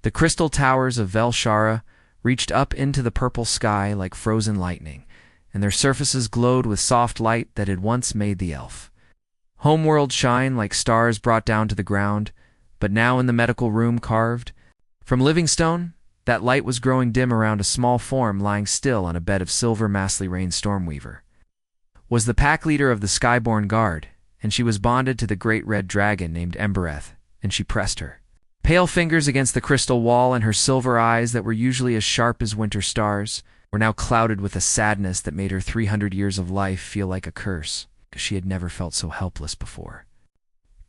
The crystal towers of Velshara reached up into the purple sky like frozen lightning, and their surfaces glowed with soft light that had once made the elf homeworld shine like stars brought down to the ground, but now in the medical room carved from Livingstone, that light was growing dim around a small form lying still on a bed of silver Mastley Rain Stormweaver. Was the pack leader of the Skyborn Guard, and she was bonded to the great red dragon named Embereth, and she pressed her pale fingers against the crystal wall, and her silver eyes that were usually as sharp as winter stars were now clouded with a sadness that made her 300 years of life feel like a curse, because she had never felt so helpless before.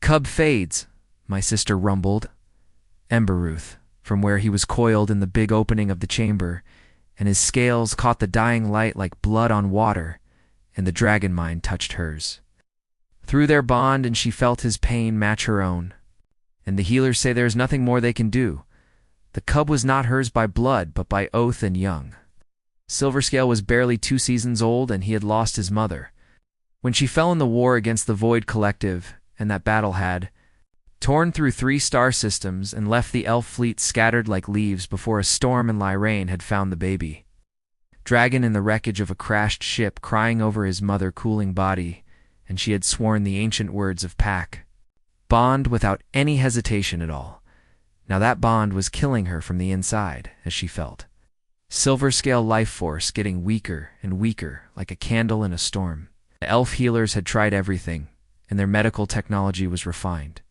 "Cub fades," my sister rumbled. Emberuth, from where he was coiled in the big opening of the chamber, and his scales caught the dying light like blood on water, and the dragon mind touched hers. Through their bond, and she felt his pain match her own. And the healers say there is nothing more they can do. The cub was not hers by blood, but by oath and young. Silverscale was barely 2 seasons old, and he had lost his mother when she fell in the war against the Void Collective, and that battle had torn through 3 star systems and left the elf fleet scattered like leaves before a storm in Lyrain had found the baby dragon in the wreckage of a crashed ship, crying over his mother cooling body, and she had sworn the ancient words of pack bond without any hesitation at all. Now that bond was killing her from the inside, as she felt Silverscale life force getting weaker and weaker like a candle in a storm. The elf healers had tried everything, and their medical technology was refined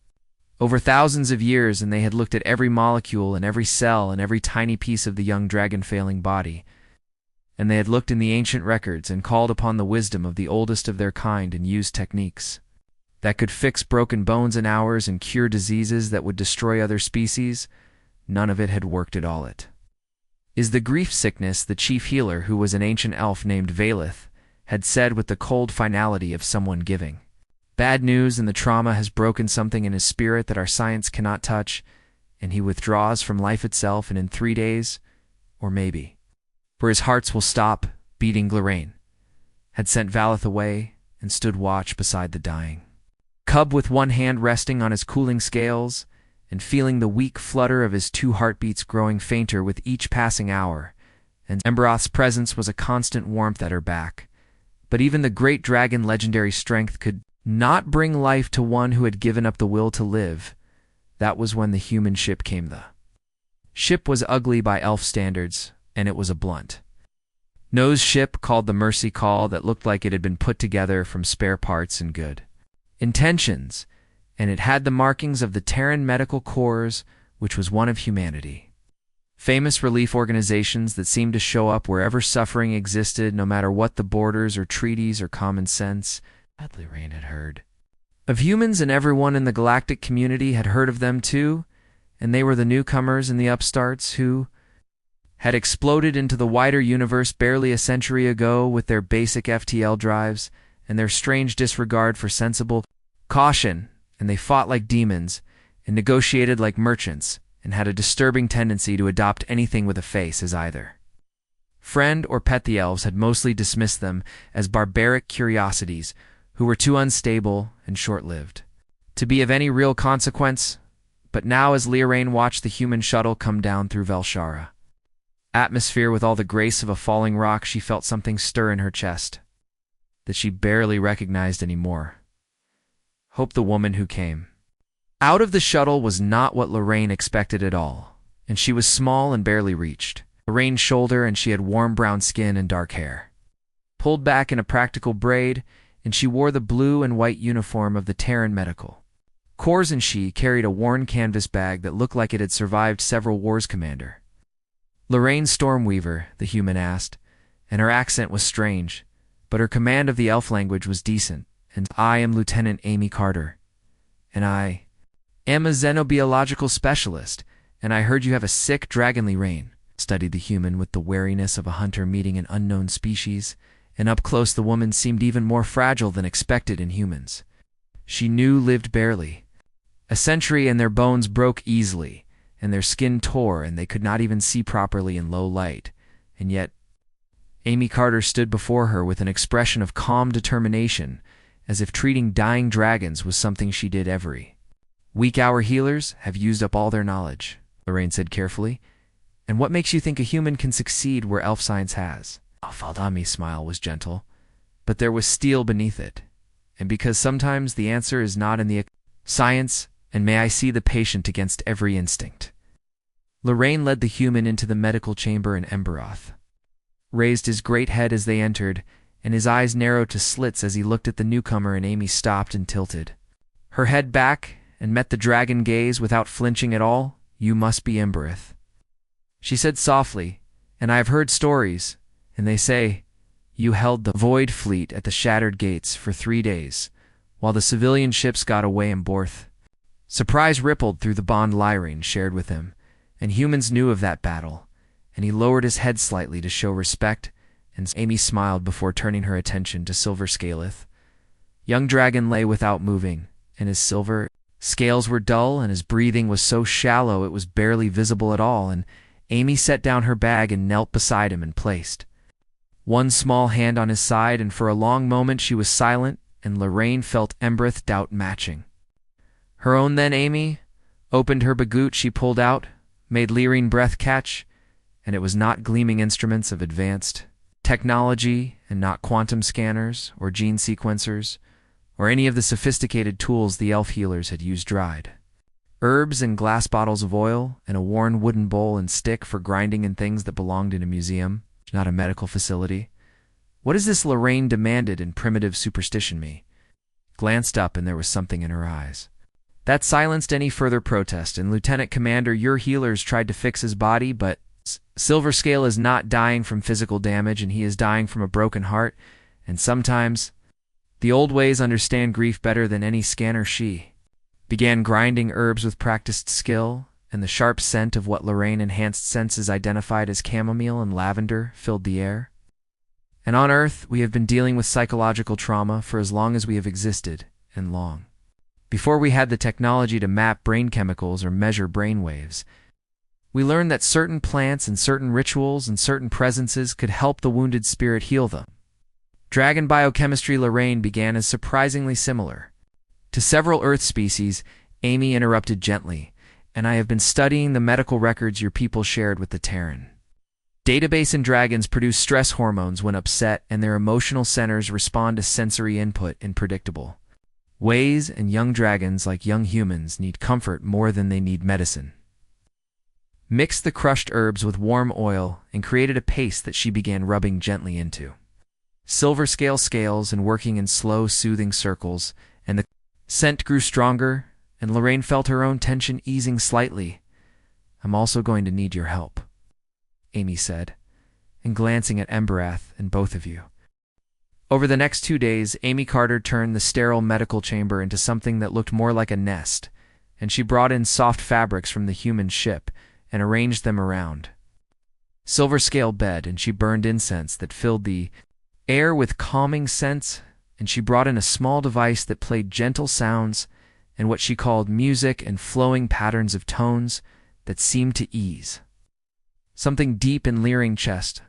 over thousands of years, and they had looked at every molecule and every cell and every tiny piece of the young dragon-failing body, and they had looked in the ancient records and called upon the wisdom of the oldest of their kind and used techniques that could fix broken bones in hours and cure diseases that would destroy other species. None of it had worked at all. It is the grief sickness the chief healer, who was an ancient elf named Valeth, had said with the cold finality of someone giving bad news, and the trauma has broken something in his spirit that our science cannot touch, and he withdraws from life itself, and in 3 days, or maybe, for his hearts will stop beating. Glarain had sent Valeth away and stood watch beside the dying cub with one hand resting on his cooling scales and feeling the weak flutter of his 2 heartbeats growing fainter with each passing hour, and Emberoth's presence was a constant warmth at her back. But even the great dragon legendary strength could not bring life to one who had given up the will to live. That was when the human ship came. The ship was ugly by elf standards, and it was a blunt nose ship called the Mercy Call that looked like it had been put together from spare parts and good intentions, and it had the markings of the Terran Medical Corps, which was one of humanity. Famous relief organizations that seemed to show up wherever suffering existed, no matter what the borders or treaties or common sense. Badly Rain had heard of humans, and everyone in the galactic community had heard of them too, and they were the newcomers and the upstarts who had exploded into the wider universe barely a century ago with their basic FTL drives and their strange disregard for sensible caution, and they fought like demons and negotiated like merchants and had a disturbing tendency to adopt anything with a face as either friend or pet. The elves had mostly dismissed them as barbaric curiosities who were too unstable and short-lived to be of any real consequence. But now, as Lyrain watched the human shuttle come down through Velshara atmosphere with all the grace of a falling rock, she felt something stir in her chest that she barely recognized anymore. Hope. The woman who came out of the shuttle was not what Lyrain expected at all, and she was small and barely reached Lyrain's shoulder, and she had warm brown skin and dark hair pulled back in a practical braid, and she wore the blue and white uniform of the Terran Medical Corps, and she carried a worn canvas bag that looked like it had survived several wars. Commander Lyrain Stormweaver, the human asked, and her accent was strange, but her command of the elf language was decent. And I am Lieutenant Amy Carter, and I am a xenobiological specialist, and I heard you have a sick dragon. Lyrain studied the human with the wariness of a hunter meeting an unknown species, and up close the woman seemed even more fragile than expected in humans. She knew lived barely a century, and their bones broke easily, and their skin tore, and they could not even see properly in low light. And yet Amy Carter stood before her with an expression of calm determination, as if treating dying dragons was something she did every week. Our healers have used up all their knowledge. Lorraine said carefully. And what makes you think a human can succeed where elf science has? Faldami's smile was gentle, but there was steel beneath it. And because sometimes the answer is not in the science, and may I see the patient against every instinct. Lorraine led the human into the medical chamber, and Emberoth raised his great head as they entered, and his eyes narrowed to slits as he looked at the newcomer, and Amy stopped and tilted her head back and met the dragon gaze without flinching at all. You must be Emberoth, she said softly, and I have heard stories, and they say you held the Void Fleet at the Shattered Gates for 3 days, while the civilian ships got away in Borth. Surprise rippled through the bond Lyrene shared with him, and humans knew of that battle, and he lowered his head slightly to show respect, and Amy smiled before turning her attention to Silver Scaleth. Young Dragon lay without moving, and his silver scales were dull, and his breathing was so shallow it was barely visible at all, and Amy set down her bag and knelt beside him and placed one small hand on his side, and for a long moment she was silent, and Lorraine felt Emberoth's doubt matching her own. Then Amy opened her bagoot she pulled out, made Lyrene breath catch, and it was not gleaming instruments of advanced technology, and not quantum scanners or gene sequencers, or any of the sophisticated tools the elf healers had used. Dried herbs and glass bottles of oil, and a worn wooden bowl and stick for grinding in things that belonged in a museum, not a medical facility. What is this? Lorraine demanded in primitive superstition. Me glanced up, and there was something in her eyes that silenced any further protest. And Lieutenant Commander, your healers tried to fix his body, but Silverscale is not dying from physical damage, and he is dying from a broken heart, and sometimes the old ways understand grief better than any scanner. She began grinding herbs with practiced skill, and the sharp scent of what Lorraine enhanced senses identified as chamomile and lavender filled the air. And on Earth, we have been dealing with psychological trauma for as long as we have existed, and long before we had the technology to map brain chemicals or measure brain waves. We learned that certain plants and certain rituals and certain presences could help the wounded spirit heal them. Dragon biochemistry. Lorraine began as surprisingly similar to several Earth species. Amy interrupted gently, and I have been studying the medical records your people shared with the Terran database, and dragons produce stress hormones when upset, and their emotional centers respond to sensory input in predictable ways, and young dragons, like young humans, need comfort more than they need medicine. Mixed the crushed herbs with warm oil and created a paste that she began rubbing gently into silver scales and working in slow, soothing circles, and the scent grew stronger, and Lorraine felt her own tension easing slightly. I'm also going to need your help, Amy said, and glancing at Emberoth and both of you. Over the next 2 days, Amy Carter turned the sterile medical chamber into something that looked more like a nest, and she brought in soft fabrics from the human ship and arranged them around Silver Scale bed, and she burned incense that filled the air with calming scents, and she brought in a small device that played gentle sounds and what she called music and flowing patterns of tones that seemed to ease something deep in Lyrene chest.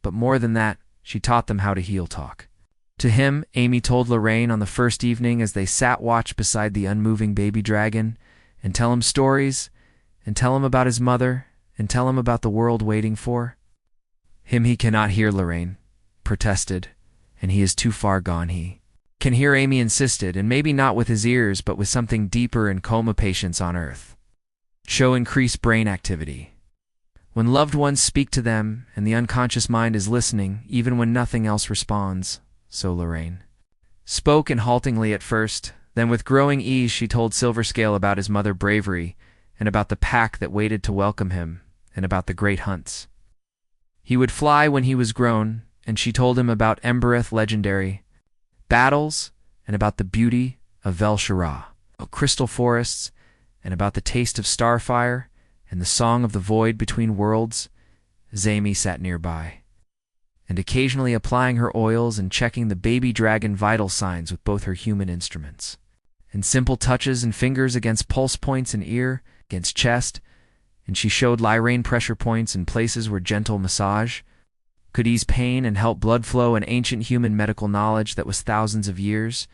But more than that, she taught them how to heal talk. To him, Amy told Lorraine on the first evening as they sat watch beside the unmoving baby dragon, and tell him stories, and tell him about his mother, and tell him about the world waiting for him. He cannot hear, Lorraine protested, and he is too far gone. He can hear, Amy insisted, and maybe not with his ears, but with something deeper. In coma patients on Earth show increased brain activity when loved ones speak to them, and the unconscious mind is listening even when nothing else responds. So Lorraine spoke, and haltingly at first, then with growing ease she told Silverscale about his mother's bravery, and about the pack that waited to welcome him, and about the great hunts he would fly when he was grown, and she told him about Emberoth legendary battles, and about the beauty of Vel-Shara, crystal forests, and about the taste of starfire, and the song of the void between worlds. Amy sat nearby, and occasionally applying her oils and checking the baby dragon vital signs with both her human instruments, and simple touches and fingers against pulse points in ear, against chest, and she showed Lyrene pressure points in places where gentle massage could ease pain and help blood flow, an ancient human medical knowledge that was thousands of years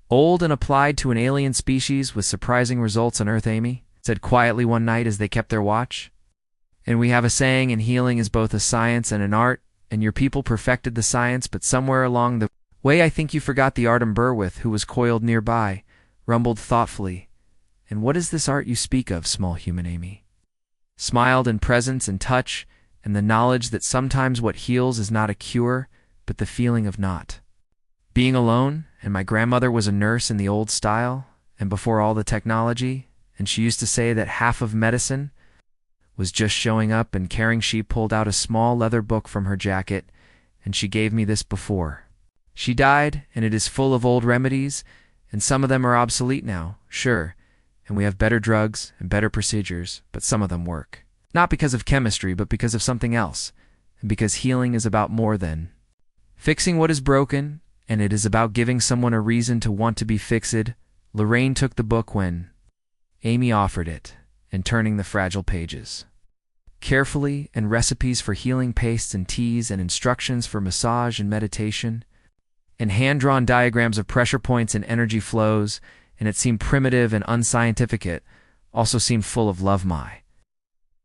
old and applied to an alien species with surprising results on Earth. Amy said quietly one night as they kept their watch. And we have a saying, and healing is both a science and an art, and your people perfected the science, but somewhere along the way I think you forgot the Artem Berwith, who was coiled nearby, rumbled thoughtfully. And what is this art you speak of, small human Amy? Smiled in presence and touch, and the knowledge that sometimes what heals is not a cure, but the feeling of not being alone. And my grandmother was a nurse in the old style, and before all the technology, and she used to say that half of medicine was just showing up and caring. She pulled out a small leather book from her jacket, and she gave me this before she died, and it is full of old remedies, and some of them are obsolete now, sure, and we have better drugs and better procedures, but some of them work. Not because of chemistry, but because of something else, and because healing is about more than fixing what is broken, and it is about giving someone a reason to want to be fixed. Lorraine took the book when Amy offered it, and turning the fragile pages carefully, and recipes for healing pastes and teas, and instructions for massage and meditation, and hand-drawn diagrams of pressure points and energy flows, and it seemed primitive and unscientific. It also seemed full of love. My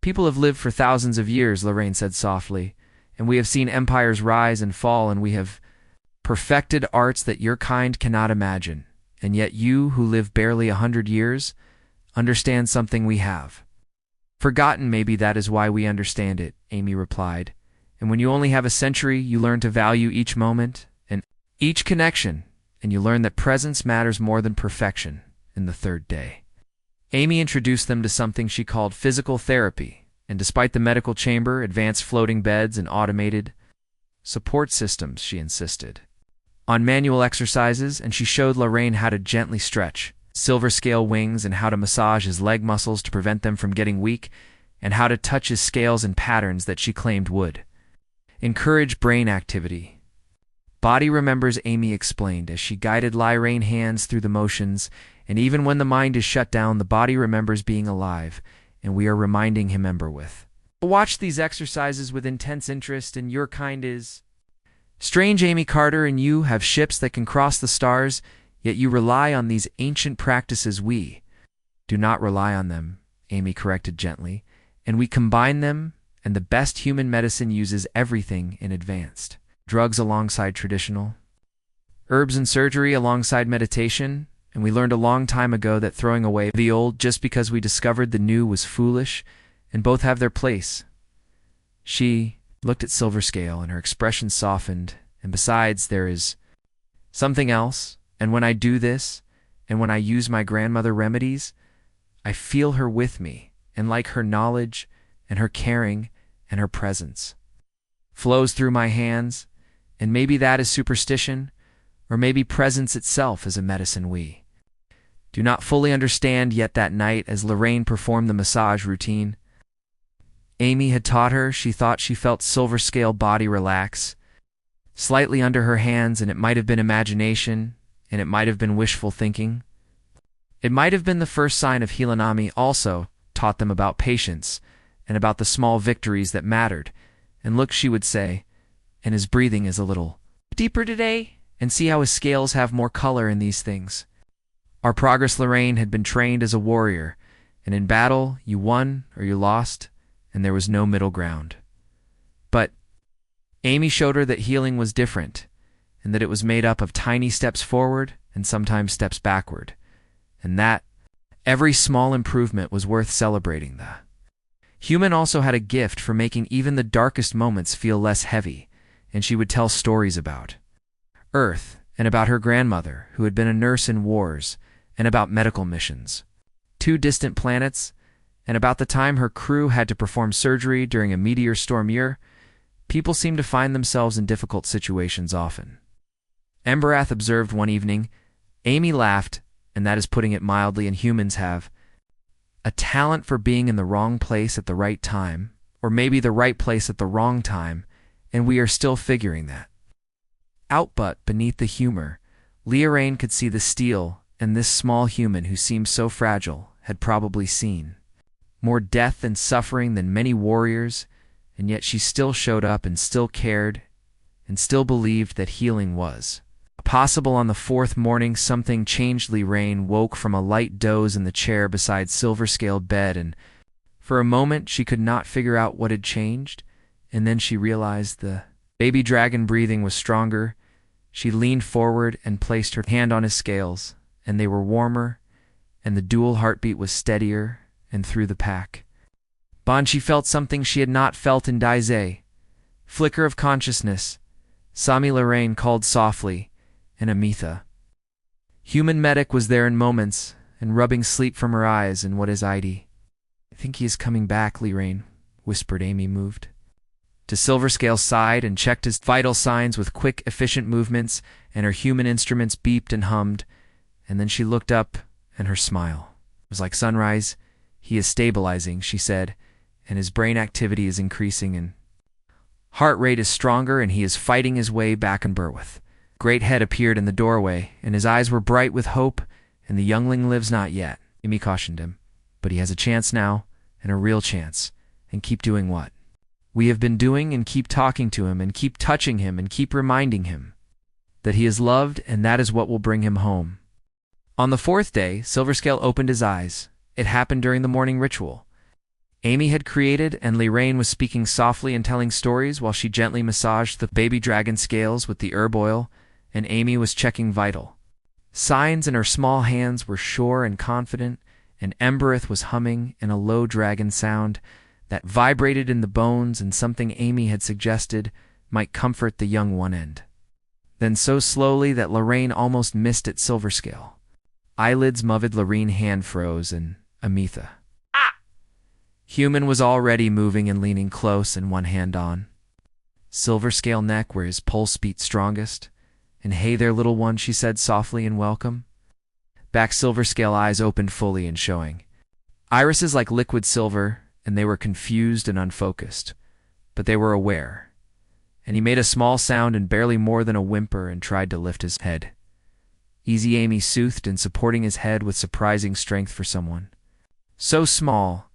people have lived for thousands of years, Lorraine said softly, and we have seen empires rise and fall, and we have perfected arts that your kind cannot imagine, and yet you, who live barely 100 years, understand something we have forgotten. Maybe that is why we understand it, Amy replied. And when you only have a century, you learn to value each moment and each connection, and you learn that presence matters more than perfection. In the third day, Amy introduced them to something she called physical therapy, and despite the medical chamber, advanced floating beds, and automated support systems, she insisted on manual exercises, and she showed Lorraine how to gently stretch silver scale wings, and how to massage his leg muscles to prevent them from getting weak, and how to touch his scales in patterns that she claimed would encourage brain activity. Body remembers, Amy explained as she guided Lorraine's hands through the motions, and even when the mind is shut down, the body remembers being alive, and we are reminding him remember with. Watch these exercises with intense interest, and your kind is strange. Amy Carter and you have ships that can cross the stars, yet you rely on these ancient practices. We do not rely on them, Amy corrected gently, and we combine them, and the best human medicine uses everything in advanced drugs alongside traditional herbs, and surgery alongside meditation, and we learned a long time ago that throwing away the old just because we discovered the new was foolish, and both have their place. She looked at Silver Scale, and her expression softened, and besides, there is something else. And when I do this, and when I use my grandmother remedies, I feel her with me, and like her knowledge, and her caring, and her presence flows through my hands, and maybe that is superstition, or maybe presence itself is a medicine we do not fully understand yet. That night, as Lorraine performed the massage routine Amy had taught her, she thought she felt Silver Scale body relax slightly under her hands, and it might have been imagination, and it might have been wishful thinking. It might have been the first sign of Hilanami. Also taught them about patience, and about the small victories that mattered. And look, she would say, and his breathing is a little deeper today, and see how his scales have more color in these things. Our progress. Lorraine had been trained as a warrior, and in battle you won or you lost, and there was no middle ground. But Amy showed her that healing was different, and that it was made up of tiny steps forward and sometimes steps backward, and that every small improvement was worth celebrating. The human also had a gift for making even the darkest moments feel less heavy, and she would tell stories about Earth, and about her grandmother, who had been a nurse in wars, and about medical missions to distant planets, and about the time her crew had to perform surgery during a meteor storm year. People seem to find themselves in difficult situations often. Emberath observed one evening. Amy laughed, and that is putting it mildly, and humans have a talent for being in the wrong place at the right time, or maybe the right place at the wrong time, and we are still figuring that out. But beneath the humor, Lorraine could see the steel, and this small human who seemed so fragile had probably seen more death and suffering than many warriors, and yet she still showed up and still cared and still believed that healing was possible on the fourth morning something changed. Liraine woke from a light doze in the chair beside Silverscale bed, and for a moment she could not figure out what had changed, and then she realized the baby dragon breathing was stronger. She leaned forward and placed her hand on his scales, and they were warmer, and the dual heartbeat was steadier, and through the pack. Banshee felt something she had not felt in Daizé. Flicker of consciousness. Sami Liraine called softly, and Amitha. Human medic was there in moments, and rubbing sleep from her eyes. And what is Heidi? I think he is coming back, Liraine, whispered Amy, moved to Silverscale's side and checked his vital signs with quick, efficient movements, and her human instruments beeped and hummed. And then she looked up, and her smile was like sunrise. He is stabilizing, she said, and his brain activity is increasing, and heart rate is stronger, and he is fighting his way back in Berwith. Great head appeared in the doorway, and his eyes were bright with hope, and the youngling lives not yet, Amy cautioned him. But he has a chance now, and a real chance, and keep doing what we have been doing, and keep talking to him, and keep touching him, and keep reminding him that he is loved, and that is what will bring him home. On the fourth day, Silverscale opened his eyes. It happened during the morning ritual. Amy had created, and Liraine was speaking softly and telling stories while she gently massaged the baby dragon scales with the herb oil, and Amy was checking vital signs, and her small hands were sure and confident, and Embereth was humming in a low dragon sound that vibrated in the bones, and something Amy had suggested might comfort the young one end. Then so slowly that Liraine almost missed it, Silverscale. Eyelids moved, Liraine hand froze, and Amitha. Human was already moving and leaning close, and one hand on Silverscale neck where his pulse beat strongest. And hey there, little one, she said softly in welcome. Back Silverscale eyes opened fully and showing irises like liquid silver, and they were confused and unfocused, but they were aware. And he made a small sound and barely more than a whimper and tried to lift his head. Easy, Amy soothed, and supporting his head with surprising strength for someone so small.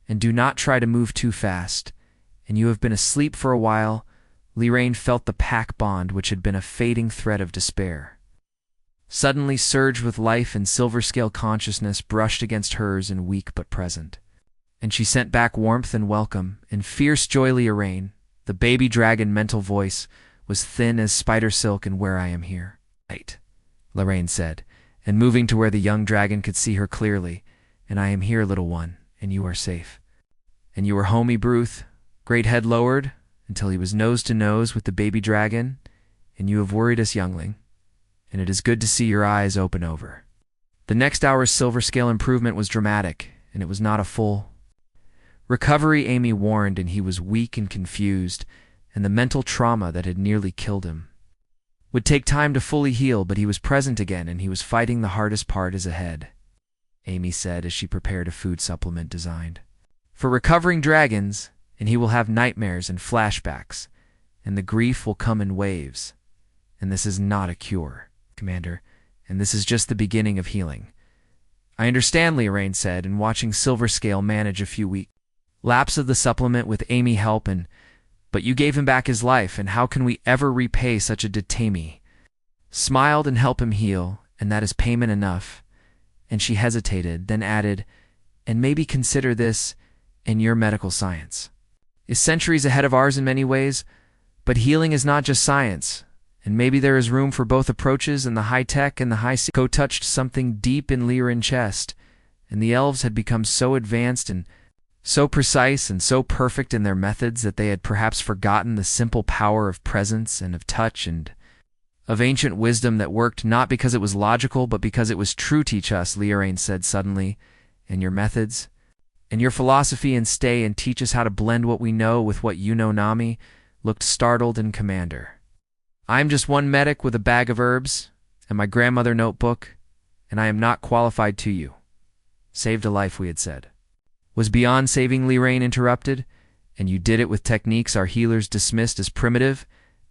And do not try to move too fast, and you have been asleep for a while. Liraine felt the pack bond, which had been a fading thread of despair, suddenly surged with life, and Silverscale consciousness brushed against hers in weak but present. And she sent back warmth and welcome, and fierce joy. Liraine, the baby dragon mental voice, was thin as spider silk, and where I am here. Right, Liraine said, and moving to where the young dragon could see her clearly. And I am here, little one, and you are safe. And you are homey, Bruth. Great head lowered until he was nose to nose with the baby dragon, and you have worried us, youngling, and it is good to see your eyes open over. The next hour's Silverscale improvement was dramatic, and it was not a full recovery, Amy warned, and he was weak and confused, and the mental trauma that had nearly killed him would take time to fully heal, but he was present again, and he was fighting. The hardest part is ahead, Amy said as she prepared a food supplement designed for recovering dragons, and he will have nightmares and flashbacks, and the grief will come in waves. And this is not a cure, Commander, and this is just the beginning of healing. I understand, Liraine said, and watching Silverscale manage a few weeks lapse of the supplement with Amy help, but you gave him back his life, and how can we ever repay such a detainee? Smiled and help him heal, and that is payment enough. And she hesitated, then added, and maybe consider this in your medical science is centuries ahead of ours in many ways, but healing is not just science, and maybe there is room for both approaches, and the high-tech and the high-co touched something deep in Lirain's chest, and the elves had become so advanced and so precise and so perfect in their methods that they had perhaps forgotten the simple power of presence and of touch and of ancient wisdom that worked not because it was logical but because it was true. Teach us, Liraine said suddenly, and your methods, and your philosophy, and stay and teach us how to blend what we know with what you know. Nami looked startled, and Commander, I am just one medic with a bag of herbs and my grandmother notebook, and I am not qualified to you. Saved a life, we had said. Was beyond saving, Liraine interrupted, and you did it with techniques our healers dismissed as primitive,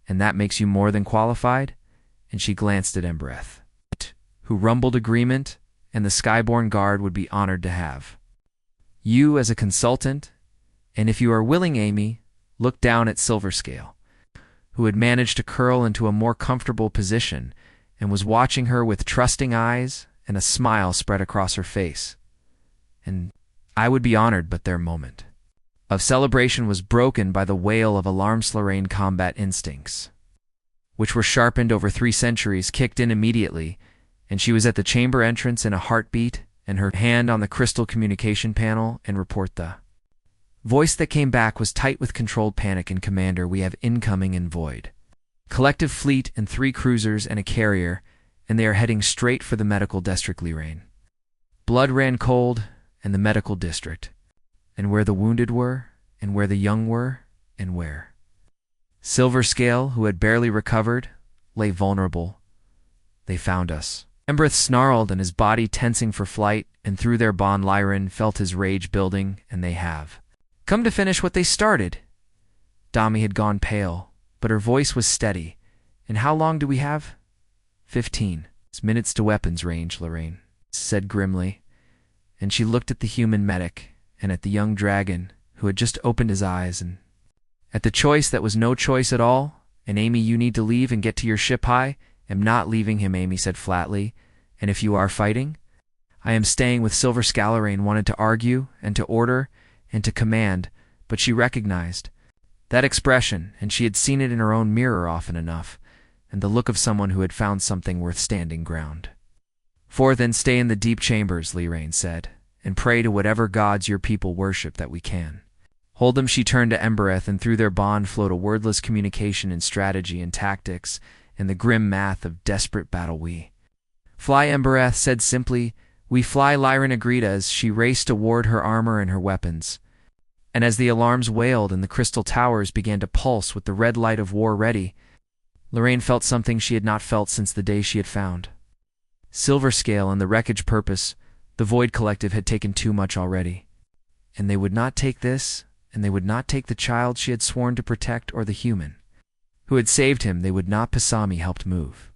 and that makes you more than qualified? And she glanced at Embereth, who rumbled agreement, and the Skyborn Guard would be honored to have you as a consultant, and if you are willing, Amy, look down at Silverscale, who had managed to curl into a more comfortable position and was watching her with trusting eyes, and a smile spread across her face. And I would be honored, but their moment of celebration was broken by the wail of alarms. Lorraine combat instincts, which were sharpened over 3 centuries, kicked in immediately, and she was at the chamber entrance in a heartbeat, and her hand on the crystal communication panel, and report the voice that came back was tight with controlled panic. And Commander, we have incoming in Void collective fleet and 3 cruisers and a carrier, and they are heading straight for the medical district. Lorraine. Blood ran cold, and the medical district, and where the wounded were, and where the young were, and where Silver Scale, who had barely recovered, lay vulnerable. They found us. Embereth snarled, and his body tensing for flight, and through their bond Lyran felt his rage building, and they have come to finish what they started. Dami had gone pale, but her voice was steady. And how long do we have? 15 minutes to weapons range, Lorraine said grimly, and she looked at the human medic and at the young dragon who had just opened his eyes, and at the choice that was no choice at all. And Amy, you need to leave and get to your ship. I am not leaving him, Amy said flatly. And if you are fighting, I am staying with Silver Scale. Lorraine wanted to argue and to order and to command, but she recognized that expression, and she had seen it in her own mirror often enough, and the look of someone who had found something worth standing ground for. Then stay in the deep chambers, Lorraine said, and pray to whatever gods your people worship that we can hold them. She turned to Embereth, and through their bond flowed a wordless communication in strategy and tactics and the grim math of desperate battle. We fly, Embereth said simply. We fly, Lyran agreed as she raced toward her armor and her weapons. And as the alarms wailed and the crystal towers began to pulse with the red light of war ready, Lorraine felt something she had not felt since the day she had found Silver Scale and the wreckage. Purpose, the Void Collective had taken too much already. And they would not take this, and they would not take the child she had sworn to protect or the human who had saved him. They would not. Pasami helped move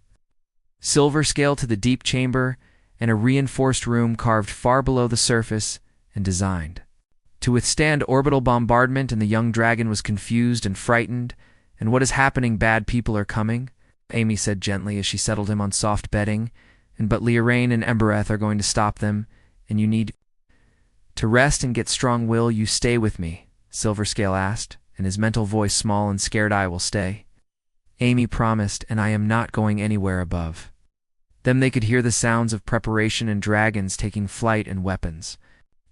Silver Scale to the deep chamber, and a reinforced room carved far below the surface and designed to withstand orbital bombardment. And the young dragon was confused and frightened. And what is happening? Bad people are coming, Amy said gently as she settled him on soft bedding. And but Lorraine and Embereth are going to stop them, and you need to rest and get strong. Will you stay with me? Silver Scale asked, and his mental voice small and scared. I will stay, Amy promised, and I am not going anywhere. Above them they could hear the sounds of preparation and dragons taking flight and weapons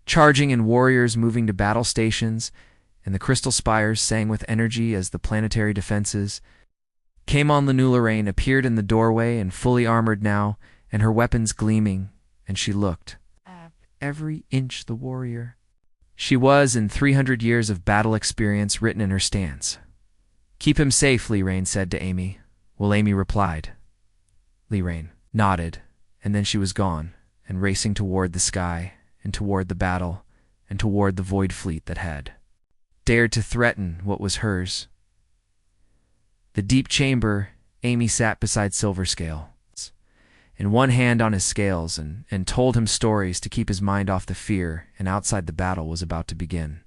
charging and warriors moving to battle stations, and the crystal spires sang with energy as the planetary defenses came on. Lorraine appeared in the doorway and fully armored now, and her weapons gleaming, and she looked every inch the warrior she was in 300 years of battle experience written in her stance. Keep him safe, Lorraine said to Amy. Well, Amy replied. Lorraine nodded, and then she was gone, and racing toward the sky, and toward the battle, and toward the void fleet that had dared to threaten what was hers. The deep chamber. Amy sat beside Silver Scale, and one hand on his scales, and told him stories to keep his mind off the fear, and outside the battle was about to begin.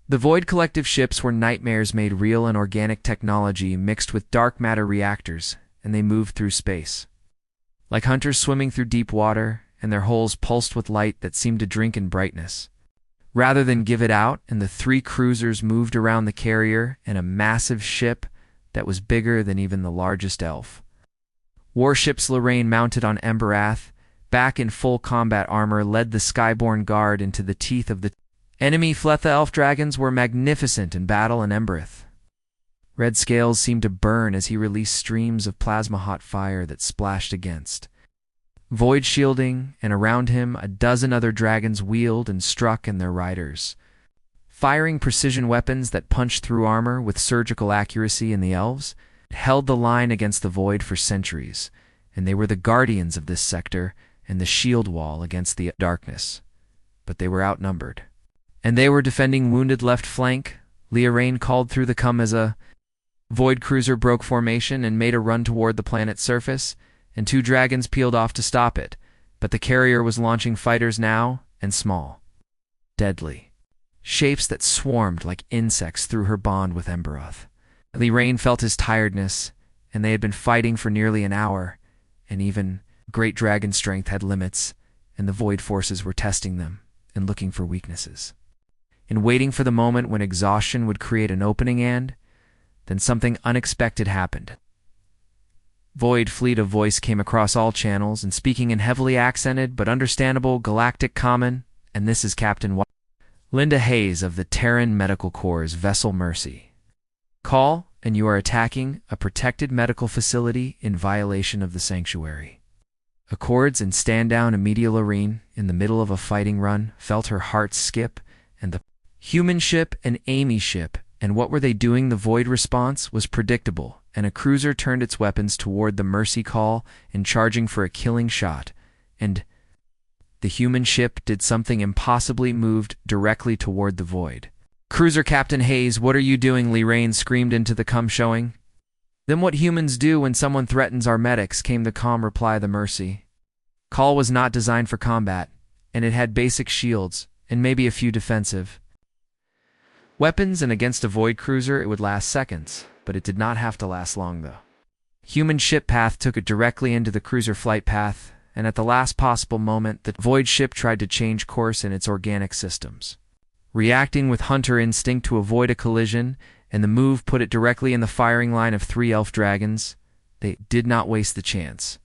The Void Collective ships were nightmares made real, and organic technology mixed with dark matter reactors, and they moved through space like hunters swimming through deep water, and their holes pulsed with light that seemed to drink in brightness rather than give it out. And the 3 cruisers moved around the carrier and a massive ship that was bigger than even the largest elf. Warships. Lorraine, mounted on Embereth, back in full combat armor, led the Skyborn Guard into the teeth of the enemy. Fletha elf dragons were magnificent in battle, and Embereth red scales seemed to burn as he released streams of plasma hot fire that splashed against void shielding, and around him a dozen other dragons wheeled and struck, and their riders firing precision weapons that punched through armor with surgical accuracy. And the elves held the line against the void for centuries, and they were the guardians of this sector and the shield wall against the darkness. But they were outnumbered, and they were defending wounded left flank. Lorraine called through the come as a void cruiser broke formation and made a run toward the planet's surface, and 2 dragons peeled off to stop it. But the carrier was launching fighters now, and small, deadly shapes that swarmed like insects through her bond with Embereth. Lorraine felt his tiredness, and they had been fighting for nearly an hour, and even great dragon strength had limits, and the void forces were testing them and looking for weaknesses. And waiting for the moment when exhaustion would create an opening, and then something unexpected happened. Void fleet of voice came across all channels and speaking in heavily accented but understandable Galactic Common, and this is Captain Linda Hayes of the Terran Medical Corps' vessel Mercy. Call, and you are attacking a protected medical facility in violation of the sanctuary. Accords and stand down Amelia Lorraine in the middle of a fighting run felt her heart skip, and the human ship and Amy ship, and what were they doing? The void response was predictable, and a cruiser turned its weapons toward the Mercy call and charging for a killing shot, and the human ship did something impossibly, moved directly toward the void. "Cruiser Captain Hayes, what are you doing?" Lorraine screamed into the com showing. "Then what humans do when someone threatens our medics," came the calm reply of the Mercy. Call was not designed for combat, and it had basic shields, and maybe a few defensive weapons, and against a void cruiser it would last seconds, but it did not have to last long though. Human ship path took it directly into the cruiser flight path, and at the last possible moment the void ship tried to change course in its organic systems. Reacting with hunter instinct to avoid a collision, and the move put it directly in the firing line of 3 elf dragons, they did not waste the chance.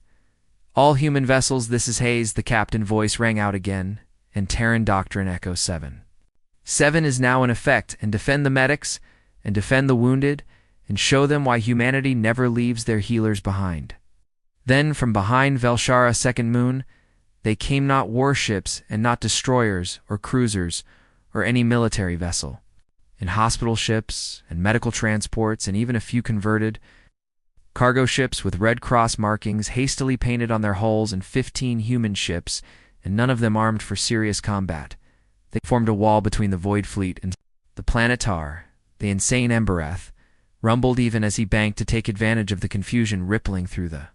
"All human vessels, this is Hayes," the captain voice rang out again, and Terran Doctrine Echo 7. 7 is now in effect, and defend the medics, and defend the wounded, and show them why humanity never leaves their healers behind. Then from behind Velshara second moon, they came, not warships and not destroyers or cruisers or any military vessel, and hospital ships and medical transports and even a few converted cargo ships with Red Cross markings hastily painted on their hulls, and 15 human ships, and none of them armed for serious combat. They formed a wall between the Void Fleet and the Planetar. The insane Emberath rumbled even as he banked to take advantage of the confusion rippling through the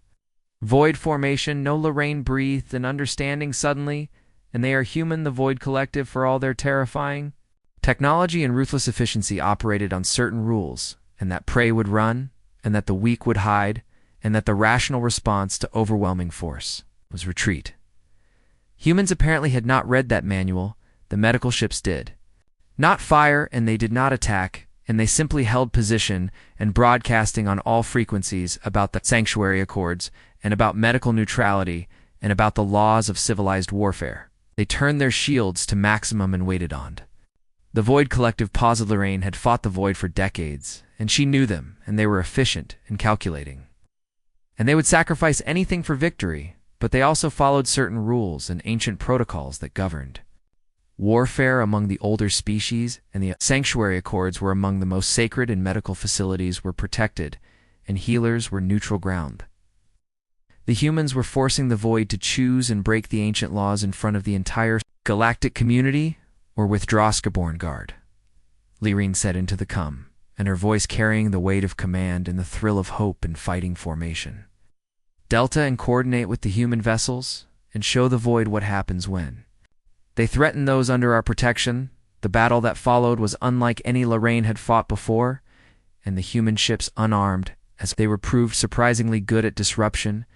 Void formation. No, Lorraine breathed an understanding suddenly, and they are human, the Void Collective, for all their terrifying technology and ruthless efficiency operated on certain rules, and that prey would run, and that the weak would hide, and that the rational response to overwhelming force was retreat. Humans apparently had not read that manual. The medical ships did not fire, and they did not attack, and they simply held position and broadcasting on all frequencies about the Sanctuary Accords and about medical neutrality and about the laws of civilized warfare. They turned their shields to maximum and waited on. The Void Collective paused. Lorraine had fought the Void for decades, and she knew them, and they were efficient and calculating. And they would sacrifice anything for victory, but they also followed certain rules and ancient protocols that governed warfare among the older species, and the Sanctuary Accords were among the most sacred, and medical facilities were protected, and healers were neutral ground. The humans were forcing the Void to choose and break the ancient laws in front of the entire galactic community, or withdraw. "Skaborn guard," Lyrene said into the com, and her voice carrying the weight of command and the thrill of hope and fighting formation. "Delta and coordinate with the human vessels, and show the Void what happens when they threaten those under our protection." The battle that followed was unlike any Lorraine had fought before, and the human ships, unarmed, as they were, proved surprisingly good at disruption,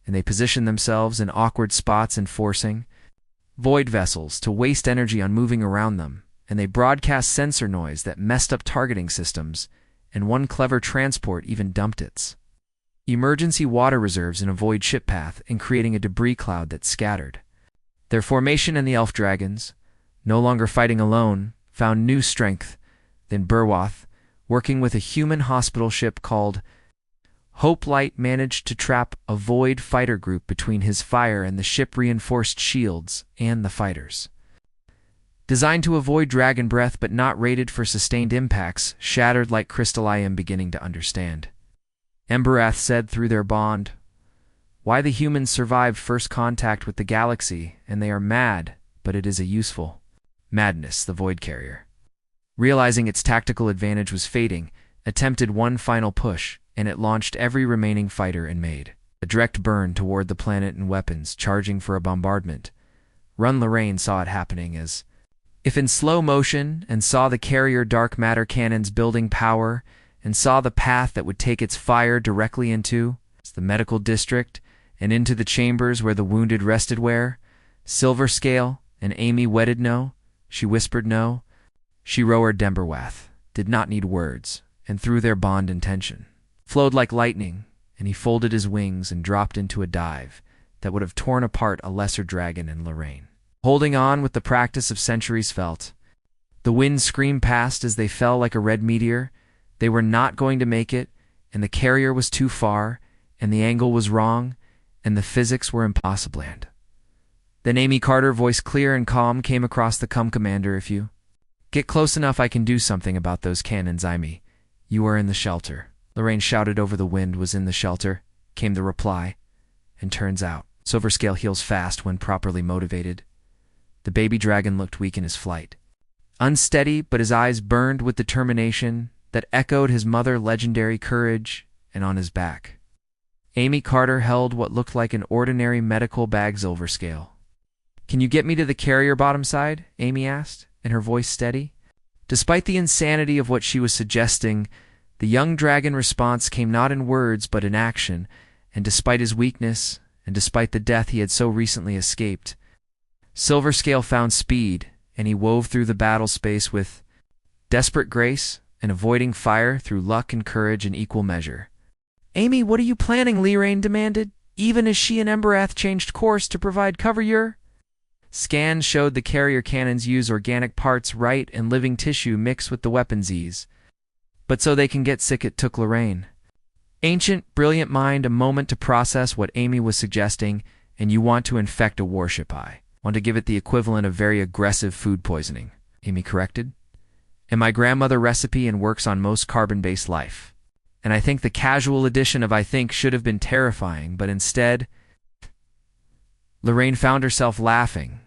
and they positioned themselves in awkward spots, enforcing Void vessels to waste energy on moving around them, and they broadcast sensor noise that messed up targeting systems, and one clever transport even dumped its emergency water reserves in a Void ship path and creating a debris cloud that scattered. Their formation, and the elf dragons, no longer fighting alone, found new strength. Then Burwath, working with a human hospital ship called Hope Light, managed to trap a Void fighter group between his fire and the ship-reinforced shields and the fighters. Designed to avoid dragon breath but not rated for sustained impacts, shattered like crystal. "I am beginning to understand," Emberath said through their bond, "why the humans survived first contact with the galaxy, and they are mad, but it is a useful madness." The Void Carrier, realizing its tactical advantage was fading, attempted one final push, and it launched every remaining fighter and made a direct burn toward the planet and weapons, charging for a bombardment. Lorraine saw it happening as if in slow motion, and saw the carrier dark matter cannons building power, and saw the path that would take its fire directly into the medical district, and into the chambers where the wounded rested where Silver Scale and Amy wedded no, she whispered no. She roared Demberwath, did not need words, and through their bond intention flowed like lightning, and he folded his wings and dropped into a dive that would have torn apart a lesser dragon and Lorraine. Holding on with the practice of centuries felt, the wind screamed past as they fell like a red meteor. They were not going to make it, and the carrier was too far, and the angle was wrong, and the physics were impossible. And then Amy Carter, voice clear and calm, came across the commander. If you get close enough, I can do something about those cannons. You are in the shelter. Lorraine shouted over the wind. Was in the shelter, came the reply. And turns out, Silverscale heals fast when properly motivated. The baby dragon looked weak in his flight. Unsteady, but his eyes burned with determination that echoed his mother legendary courage, and on his back Amy Carter held what looked like an ordinary medical bag. Silverscale. Can you get me to the carrier bottom side? Amy asked, and her voice steady. Despite the insanity of what she was suggesting, the young dragon response came not in words but in action, and despite his weakness, and despite the death he had so recently escaped, Silverscale found speed, and he wove through the battle space with desperate grace and avoiding fire through luck and courage in equal measure. Amy, what are you planning? Lorraine demanded, even as she and Emberath changed course to provide cover. Your scans showed the carrier cannons use organic parts, right, and living tissue mixed with the weapon's ease. But so they can get sick, it took Lorraine, ancient, brilliant mind, a moment to process what Amy was suggesting. And you want to infect a warship. I want to give it the equivalent of very aggressive food poisoning, Amy corrected. And my grandmother recipe and works on most carbon-based life. And I think the casual addition of I think should have been terrifying, but instead, Lorraine found herself laughing,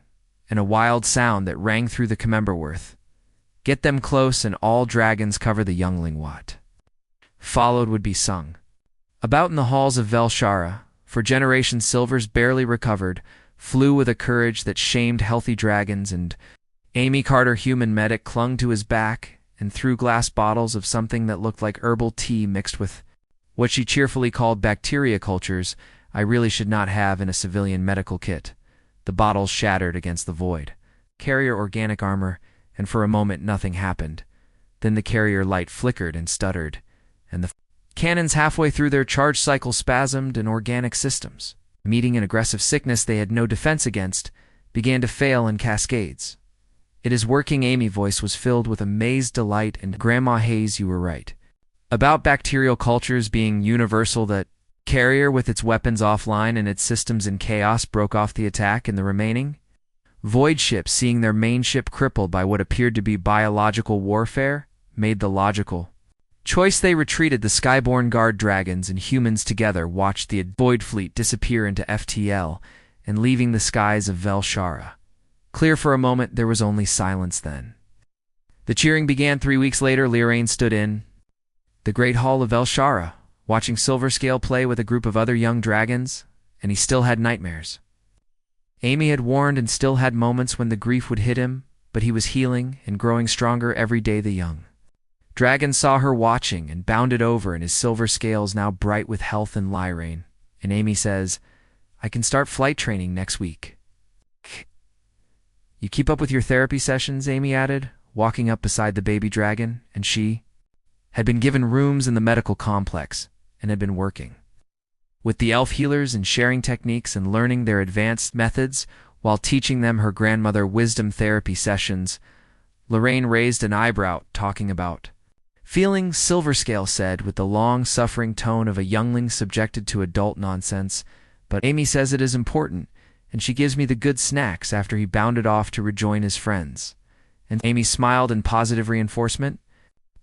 and a wild sound that rang through the Comemberworth. Get them close and all dragons cover the youngling what followed would be sung. About in the halls of Velshara, for generations Silvers barely recovered, flew with a courage that shamed healthy dragons, and Amy Carter, human medic, clung to his back and threw glass bottles of something that looked like herbal tea mixed with what she cheerfully called bacteria cultures I really should not have in a civilian medical kit. The bottles shattered against the void. Carrier organic armor, and for a moment nothing happened. Then the carrier light flickered and stuttered, and the cannons halfway through their charge cycle spasmed, and organic systems, meeting an aggressive sickness they had no defense against, began to fail in cascades. It is working. Amy's voice was filled with amazed delight, and Grandma Hayes, you were right about bacterial cultures being universal. That carrier, with its weapons offline and its systems in chaos, broke off the attack, and the remaining void ships, seeing their main ship crippled by what appeared to be biological warfare, made the logical choice. They retreated. The Skyborn Guard dragons and humans together watched the void fleet disappear into FTL and leaving the skies of Velshara clear for a moment. There was only silence then. The cheering began 3 weeks later. Lorraine stood in the great hall of Velshara, watching Silverscale play with a group of other young dragons, and he still had nightmares. Amy had warned and still had moments when the grief would hit him, but he was healing and growing stronger every day. The young dragon saw her watching and bounded over, and his silver scales now bright with health and Lorraine. And Amy says, I can start flight training next week. You keep up with your therapy sessions, Amy added, walking up beside the baby dragon, and she had been given rooms in the medical complex and had been working with the elf healers and sharing techniques and learning their advanced methods while teaching them her grandmother wisdom therapy sessions. Lorraine raised an eyebrow, talking about feeling, Silverscale said with the long-suffering tone of a youngling subjected to adult nonsense, but Amy says it is important, and she gives me the good snacks after he bounded off to rejoin his friends. And Amy smiled in positive reinforcement,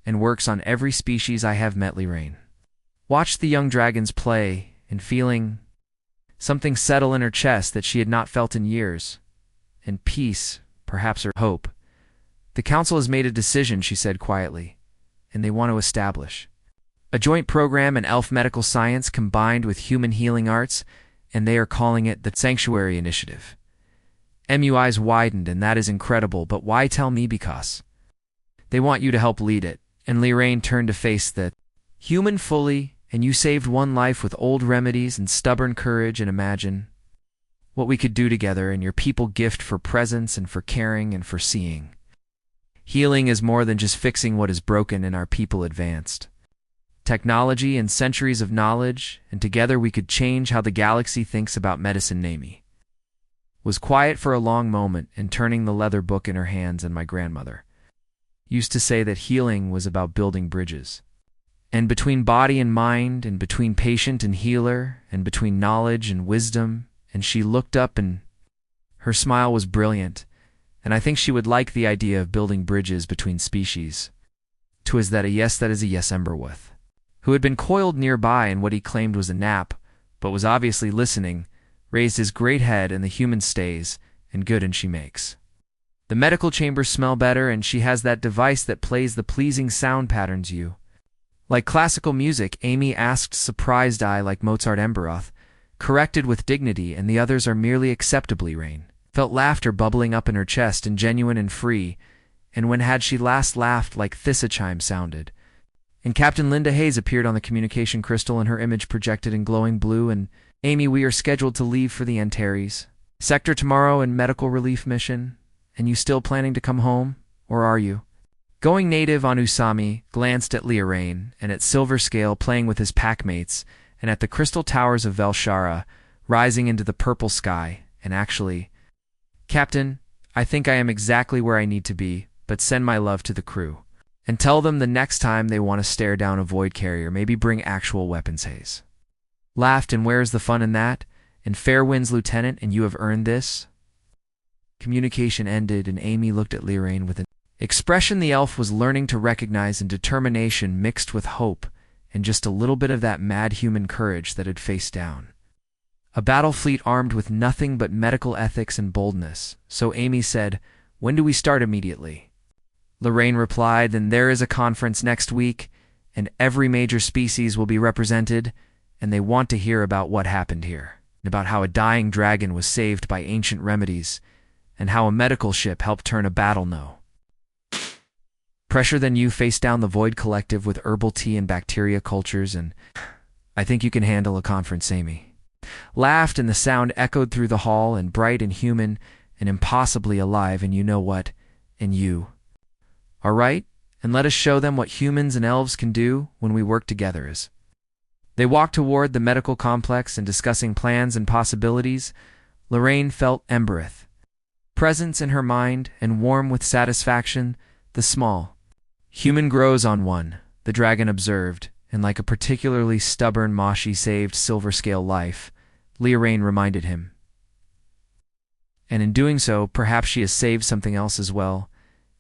and works on every species I have met. Lorraine watched the young dragons play, and feeling something settle in her chest that she had not felt in years, and peace, perhaps, or hope. The council has made a decision, she said quietly, and they want to establish a joint program in elf medical science combined with human healing arts, and they are calling it the Sanctuary Initiative. MUI's widened, and that is incredible, but why tell me? Because they want you to help lead it. And Lorraine turned to face the human fully and you saved one life with old remedies and stubborn courage, and imagine what we could do together, and your people gift for presence and for caring and for seeing. Healing is more than just fixing what is broken, and our people advanced technology and centuries of knowledge, and together we could change how the galaxy thinks about medicine. Amy was quiet for a long moment, and turning the leather book in her hands, and my grandmother used to say that healing was about building bridges, and between body and mind, and between patient and healer, and between knowledge and wisdom. And she looked up, and her smile was brilliant, and I think she would like the idea of building bridges between species. 'Twas that a yes, Emberworth, who had been coiled nearby in what he claimed was a nap, but was obviously listening, raised his great head, and the human stays, and good and she makes. The medical chambers smell better, and she has that device that plays the pleasing sound patterns you like classical music. Amy asked, surprised eye like Mozart. Emberoth corrected with dignity, and the others are merely acceptably. Rain felt laughter bubbling up in her chest, and genuine and free, and when had she last laughed like Thissa chime sounded. And Captain Linda Hayes appeared on the communication crystal, and her image projected in glowing blue. And Amy, we are scheduled to leave for the Antares sector tomorrow in medical relief mission. And you still planning to come home, or are you going native? On Usami glanced at Lorraine and at Silver Scale playing with his packmates, and at the crystal towers of Velshara rising into the purple sky. And actually, Captain, I think I am exactly where I need to be, but send my love to the crew. And tell them the next time they want to stare down a void carrier, maybe bring actual weapons. Hayes laughed. And where's the fun in that? And fair winds, Lieutenant, and you have earned this. Communication ended, and Amy looked at Lorraine with an expression the elf was learning to recognize, and determination mixed with hope, and just a little bit of that mad human courage that had faced down a battle fleet armed with nothing but medical ethics and boldness. So Amy said, when do we start? Immediately. Lorraine replied, then there is a conference next week, and every major species will be represented, and they want to hear about what happened here, and about how a dying dragon was saved by ancient remedies, and how a medical ship helped turn a battle. No pressure. Then you face down the Void Collective with herbal tea and bacteria cultures, and I think you can handle a conference. Amy laughed, and the sound echoed through the hall, and bright and human and impossibly alive. And you know what? And you are right, and let us show them what humans and elves can do when we work together. As they walked toward the medical complex and discussing plans and possibilities, Lorraine felt Embereth presence in her mind, and warm with satisfaction. The small human grows on one, the dragon observed, and like a particularly stubborn moss she saved Silver Scale life, Lorraine reminded him. And in doing so, perhaps she has saved something else as well.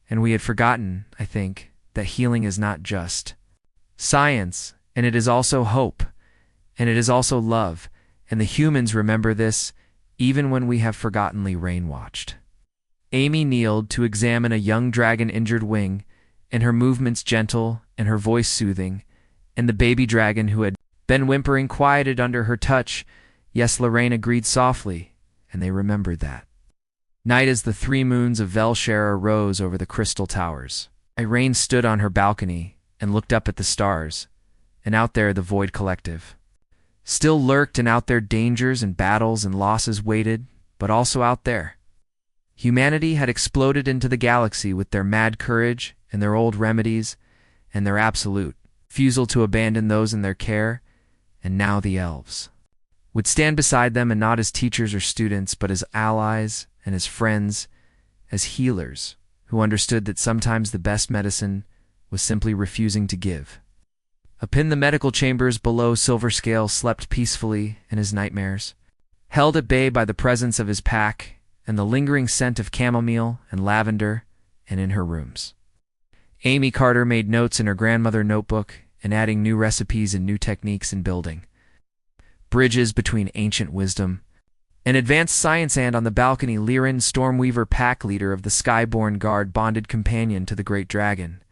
And we had forgotten, I think, that healing is not just science, and it is also hope, and it is also love, and the humans remember this even when we have forgotten. Lorraine watched Amy kneeled to examine a young dragon injured wing, and her movements gentle and her voice soothing, and the baby dragon who had been whimpering quieted under her touch. Yes, Lorraine agreed softly, and they remembered that night as the 3 moons of Velshara rose over the crystal towers. Irene stood on her balcony and looked up at the stars, and out there the Void Collective still lurked, and out there dangers and battles and losses waited, but also out there humanity had exploded into the galaxy with their mad courage and their old remedies and their absolute refusal to abandon those in their care. And now the elves would stand beside them, and not as teachers or students, but as allies and as friends, as healers who understood that sometimes the best medicine was simply refusing to give. Up in the medical chambers below, Silver Scale slept peacefully in his nightmares, held at bay by the presence of his pack and the lingering scent of chamomile and lavender, and in her rooms Amy Carter made notes in her grandmother notebook, and adding new recipes and new techniques in building bridges between ancient wisdom and advanced science. And on the balcony, Liren, Stormweaver, pack leader of the Skyborn Guard, bonded companion to the great dragon.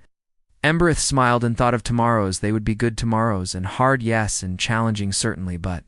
Embereth smiled and thought of tomorrows. They would be good tomorrows, and hard, yes, and challenging certainly, but